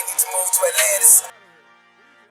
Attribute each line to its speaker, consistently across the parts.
Speaker 1: need to move to Atlantis.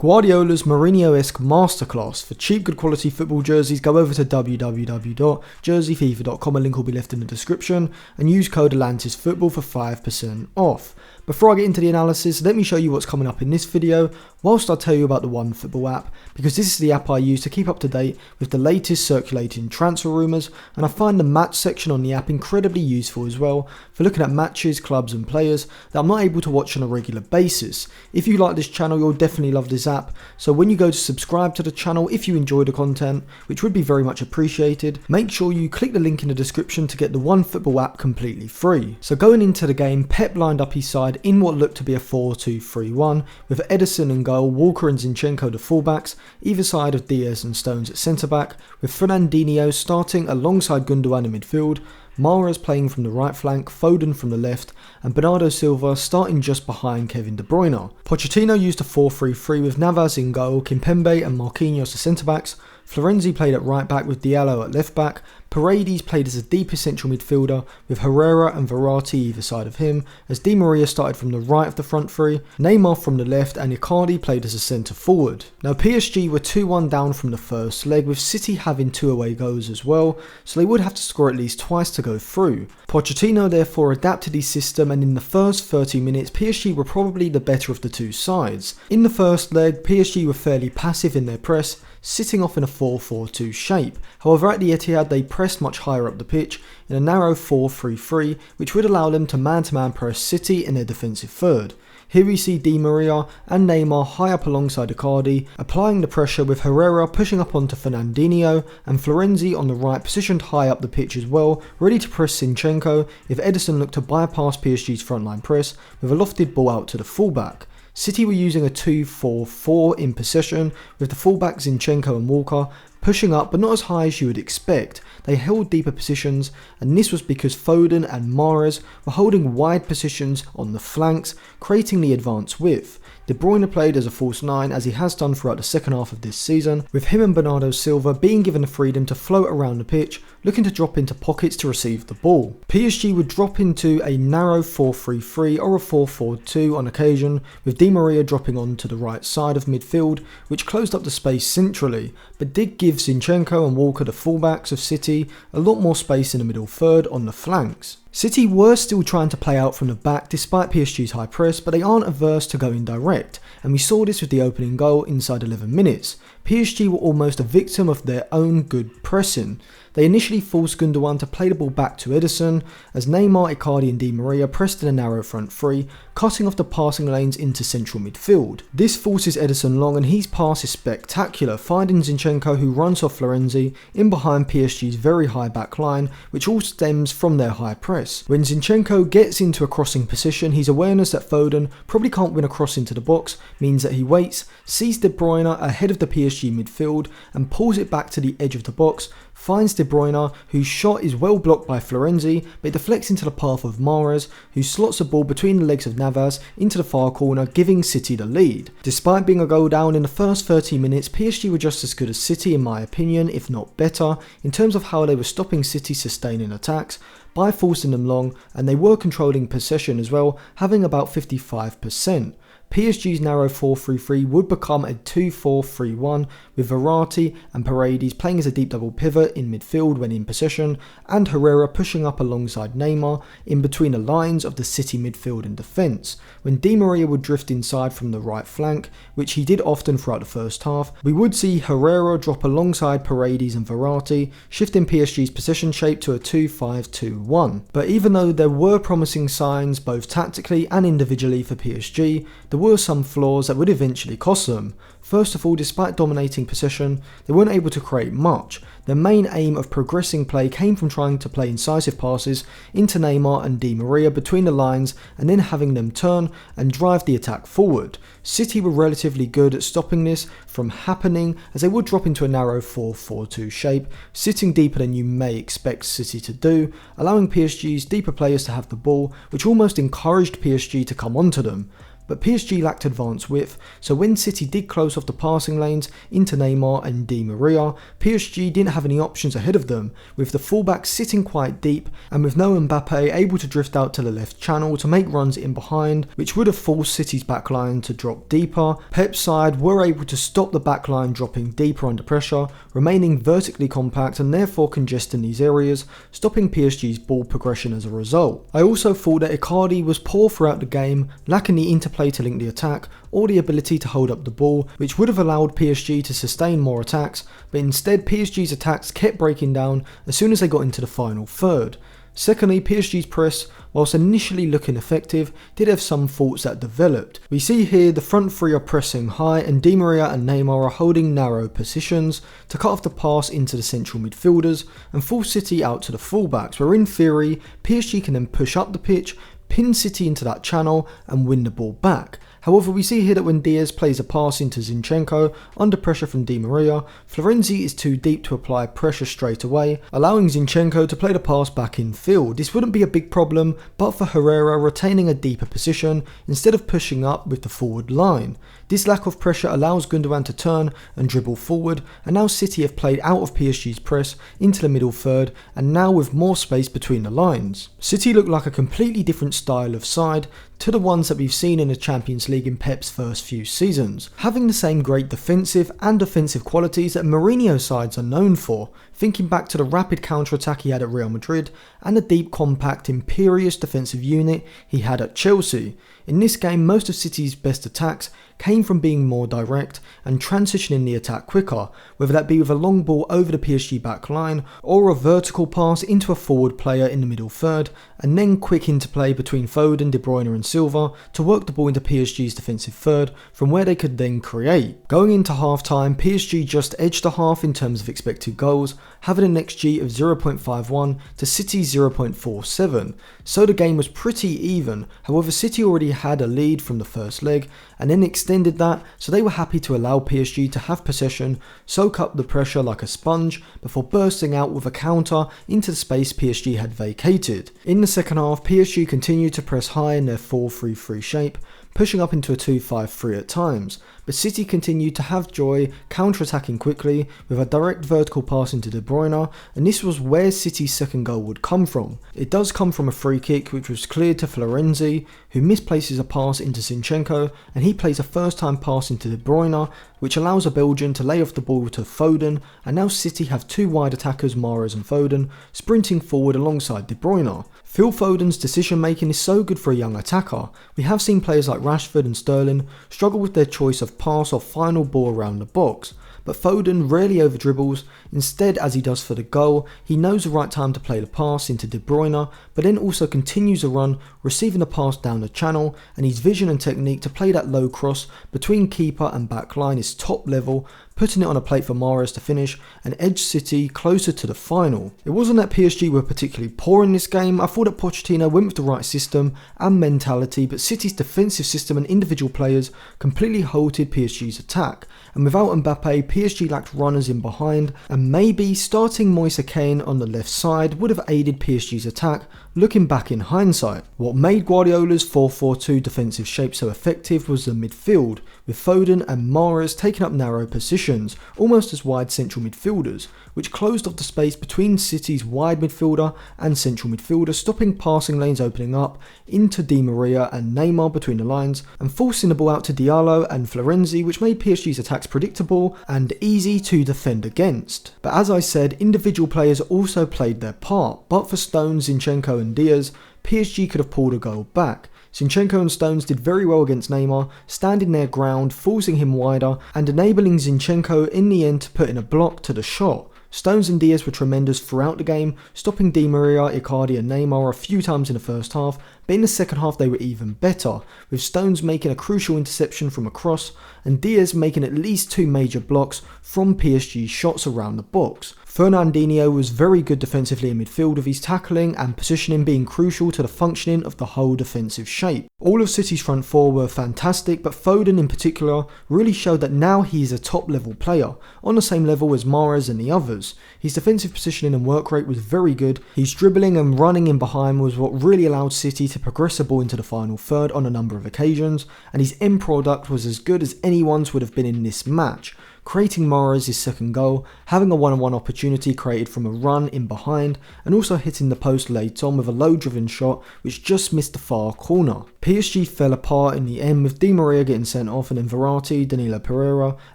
Speaker 2: Guardiola's Mourinho-esque masterclass. For cheap, good quality football jerseys, go over to www.jerseyfifa.com, a link will be left in the description, and use code atlantisfootball for 5% off. Before I get into the analysis, let me show you what's coming up in this video, whilst I tell you about the OneFootball app, because this is the app I use to keep up to date with the latest circulating transfer rumours, and I find the match section on the app incredibly useful as well, for looking at matches, clubs and players that I'm not able to watch on a regular basis. If you like this channel, you'll definitely love this app, so when you go to subscribe to the channel, if you enjoy the content, which would be very much appreciated, make sure you click the link in the description to get the OneFootball app completely free. So going into the game, Pep lined up his side in what looked to be a 4-2-3-1, with Ederson in goal, Walker and Zinchenko the fullbacks, either side of Diaz and Stones at centre-back, with Fernandinho starting alongside Gundogan in midfield, Mahrez playing from the right flank, Foden from the left, and Bernardo Silva starting just behind Kevin De Bruyne. Pochettino used a 4-3-3 with Navas in goal, Kimpembe and Marquinhos as centre-backs, Florenzi played at right back with Diallo at left back, Paredes played as a deeper central midfielder with Herrera and Verratti either side of him, as Di Maria started from the right of the front three, Neymar from the left and Icardi played as a centre forward. Now PSG were 2-1 down from the first leg, with City having 2 away goals as well, so they would have to score at least twice to go through. Pochettino therefore adapted his system, and in the first 30 minutes PSG were probably the better of the two sides. In the first leg, PSG were fairly passive in their press, sitting off in a 4-4-2 shape. However, at the Etihad they pressed much higher up the pitch in a narrow 4-3-3, which would allow them to man-to-man press City in their defensive third. Here we see Di Maria and Neymar high up alongside Icardi, applying the pressure with Herrera pushing up onto Fernandinho and Florenzi on the right positioned high up the pitch as well, ready to press Zinchenko if Ederson looked to bypass PSG's frontline press with a lofted ball out to the fullback. City were using a 2-4-4 in possession, with the fullbacks Zinchenko and Walker pushing up but not as high as you would expect. They held deeper positions, and this was because Foden and Mahrez were holding wide positions on the flanks, creating the advance width. De Bruyne played as a false 9 as he has done throughout the second half of this season, with him and Bernardo Silva being given the freedom to float around the pitch, looking to drop into pockets to receive the ball. PSG would drop into a narrow 4-3-3 or a 4-4-2 on occasion, with Di Maria dropping on to the right side of midfield, which closed up the space centrally, but did give Zinchenko and Walker, the fullbacks of City, a lot more space in the middle third on the flanks. City were still trying to play out from the back despite PSG's high press, but they aren't averse to going direct, and we saw this with the opening goal inside 11 minutes. PSG were almost a victim of their own good pressing. They initially forced Gundogan to play the ball back to Ederson, as Neymar, Icardi and Di Maria pressed in a narrow front three, cutting off the passing lanes into central midfield. This forces Ederson long, and his pass is spectacular, finding Zinchenko, who runs off Florenzi in behind PSG's very high back line, which all stems from their high press. When Zinchenko gets into a crossing position, his awareness that Foden probably can't win a cross into the box means that he waits, sees De Bruyne ahead of the PSG midfield and pulls it back to the edge of the box, finds De Bruyne, whose shot is well blocked by Florenzi, but it deflects into the path of Mahrez, who slots the ball between the legs of Navas into the far corner, giving City the lead. Despite being a goal down in the first 30 minutes, PSG were just as good as City in my opinion, if not better, in terms of how they were stopping City sustaining attacks by forcing them long, and they were controlling possession as well, having about 55%. PSG's narrow 4-3-3 would become a 2-4-3-1, with Verratti and Paredes playing as a deep double pivot in midfield when in possession, and Herrera pushing up alongside Neymar in between the lines of the City midfield and defence. When Di Maria would drift inside from the right flank, which he did often throughout the first half, we would see Herrera drop alongside Paredes and Verratti, shifting PSG's possession shape to a 2-5-2-1. But even though there were promising signs both tactically and individually for PSG, there were some flaws that would eventually cost them. First of all, despite dominating possession, they weren't able to create much. Their main aim of progressing play came from trying to play incisive passes into Neymar and Di Maria between the lines and then having them turn and drive the attack forward. City were relatively good at stopping this from happening, as they would drop into a narrow 4-4-2 shape, sitting deeper than you may expect City to do, allowing PSG's deeper players to have the ball, which almost encouraged PSG to come onto them. but PSG lacked advanced width, so when City did close off the passing lanes into Neymar and Di Maria, PSG didn't have any options ahead of them, with the fullbacks sitting quite deep and with no Mbappe able to drift out to the left channel to make runs in behind, which would have forced City's backline to drop deeper. Pep's side were able to stop the backline dropping deeper under pressure, remaining vertically compact and therefore congesting these areas, stopping PSG's ball progression as a result. I also thought that Icardi was poor throughout the game, lacking the interplay to link the attack or the ability to hold up the ball, which would have allowed PSG to sustain more attacks, but instead PSG's attacks kept breaking down as soon as they got into the final third. Secondly, PSG's press, whilst initially looking effective, did have some faults that developed. We see here the front three are pressing high and Di Maria and Neymar are holding narrow positions to cut off the pass into the central midfielders and force City out to the fullbacks, where in theory PSG can then push up the pitch, pin City into that channel and win the ball back. However, we see here that when Diaz plays a pass into Zinchenko under pressure from Di Maria, Florenzi is too deep to apply pressure straight away, allowing Zinchenko to play the pass back in field. This wouldn't be a big problem, but for Herrera retaining a deeper position instead of pushing up with the forward line. This lack of pressure allows Gundogan to turn and dribble forward, and now City have played out of PSG's press into the middle third, and now with more space between the lines. City look like a completely different style of side to the ones that we've seen in the Champions League in Pep's first few seasons, having the same great defensive and offensive qualities that Mourinho sides are known for, thinking back to the rapid counter-attack he had at Real Madrid and the deep, compact, imperious defensive unit he had at Chelsea. In this game, most of City's best attacks came from being more direct and transitioning the attack quicker, whether that be with a long ball over the PSG back line or a vertical pass into a forward player in the middle third, and then quick interplay between Foden, De Bruyne and Silva to work the ball into PSG's defensive third, from where they could then create. Going into half-time, PSG just edged the half in terms of expected goals, having an XG of 0.51 to City's 0.47, so the game was pretty even. However, City already had a lead from the first leg and then extended that, so they were happy to allow PSG to have possession, soak up the pressure like a sponge before bursting out with a counter into the space PSG had vacated. In the second half, PSG continued to press high in their 4-3-3 shape, pushing up into a 2-5-3 at times, but City continued to have joy counter-attacking quickly with a direct vertical pass into De Bruyne, and this was where City's second goal would come from. It does come from a free kick which was cleared to Florenzi, who misplaces a pass into Zinchenko, and he plays a first-time pass into De Bruyne, which allows a Belgian to lay off the ball to Foden, and now City have two wide attackers, Mahrez and Foden, sprinting forward alongside De Bruyne. Phil Foden's decision making is so good for a young attacker. We have seen players like Rashford and Sterling struggle with their choice of pass or final ball around the box, but Foden rarely over dribbles. Instead, as he does for the goal, he knows the right time to play the pass into De Bruyne, but then also continues the run, receiving the pass down the channel, and his vision and technique to play that low cross between keeper and back line is top level, putting it on a plate for Mahrez to finish and edge City closer to the final. It wasn't that PSG were particularly poor in this game. I thought that Pochettino went with the right system and mentality, but City's defensive system and individual players completely halted PSG's attack, and without Mbappe, PSG lacked runners in behind, and maybe starting Moise Kean on the left side would have aided PSG's attack, looking back in hindsight. What made Guardiola's 4-4-2 defensive shape so effective was the midfield, with Foden and Mahrez taking up narrow positions, almost as wide central midfielders, which closed off the space between City's wide midfielder and central midfielder, stopping passing lanes opening up into Di Maria and Neymar between the lines, and forcing the ball out to Diallo and Florenzi, which made PSG's attacks predictable and easy to defend against. But as I said, individual players also played their part, but for Stones, Zinchenko and Diaz, PSG could have pulled a goal back. Zinchenko and Stones did very well against Neymar, standing their ground, forcing him wider and enabling Zinchenko in the end to put in a block to the shot. Stones and Diaz were tremendous throughout the game, stopping Di Maria, Icardi and Neymar a few times in the first half, but in the second half they were even better, with Stones making a crucial interception from a cross and Diaz making at least two major blocks from PSG's shots around the box. Fernandinho was very good defensively in midfield, with his tackling and positioning being crucial to the functioning of the whole defensive shape. All of City's front four were fantastic, but Foden in particular really showed that now he is a top level player, on the same level as Mahrez and the others. His defensive positioning and work rate was very good. His dribbling and running in behind was what really allowed City to progress the ball into the final third on a number of occasions, and his end product was as good as anyone's would have been in this match, creating Mahrez' second goal, having a one-on-one opportunity created from a run in behind, and also hitting the post late on with a low-driven shot which just missed the far corner. PSG fell apart in the end, with Di Maria getting sent off and then Verratti, Danilo Pereira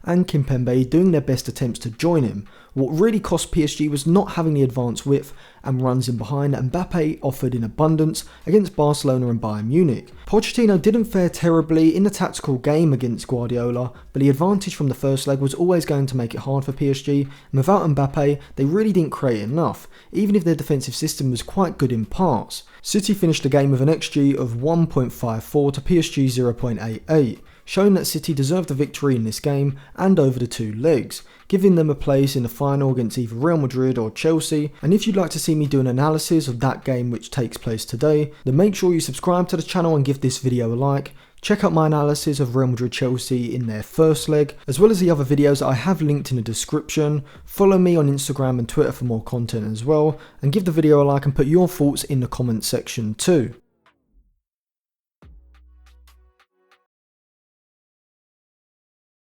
Speaker 2: and Kimpembe doing their best attempts to join him. What really cost PSG was not having the advanced width and runs in behind that Mbappe offered in abundance against Barcelona and Bayern Munich. Pochettino didn't fare terribly in the tactical game against Guardiola, but the advantage from the first leg was always going to make it hard for PSG, and without Mbappe they really didn't create enough, even if their defensive system was quite good in parts. City finished the game with an XG of 1.54 to PSG 0.88. showing that City deserved the victory in this game and over the two legs, giving them a place in the final against either Real Madrid or Chelsea. And if you'd like to see me do an analysis of that game which takes place today, then make sure you subscribe to the channel and give this video a like. Check out my analysis of Real Madrid Chelsea in their first leg, as well as the other videos that I have linked in the description. Follow me on Instagram and Twitter for more content as well, and give the video a like and put your thoughts in the comments section too.